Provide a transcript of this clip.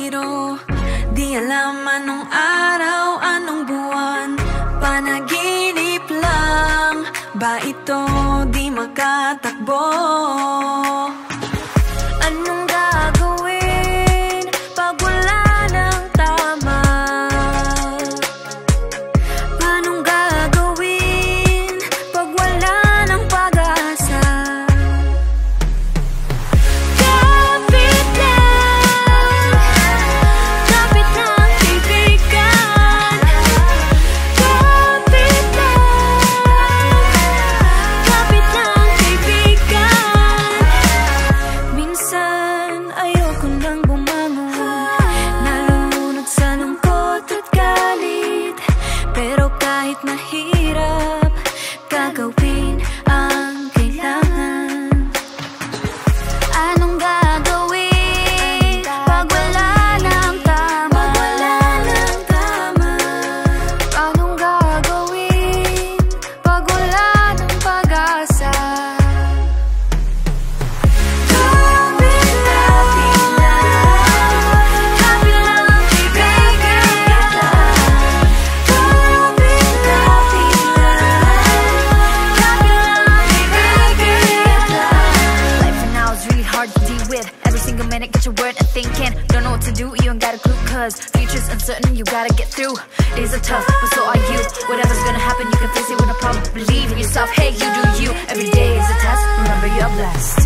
biro. Di alam anong araw, anong buwan, panaginip lang ba ito, di makatakbo. Anong gagawin pag wala ng tama? Paanong gagawin pag wala ng pag-asa? Kapit lang kaibigan. Kapit lang kaibigan. Minsan ayoko nang bumangon, nalulunod sa lungkot at galit. Pero kahit mahirap, gagawin ang kailangan. Anong gagawin pag wala ng tama? Anong gagawin pag wala ng pag-asa? Kapit lang kaibigan. Kapit lang kaibigan. Life for now is really hard to deal with. Every single minute, get your word and thinking. Don't know what to do, you ain't got a clue. Cause future's uncertain, you gotta get through. Days are tough, but so are you. Whatever's gonna happen, you can face it with no problem. Believe in yourself, hey, you do you. Every day is a test, remember you're blessed.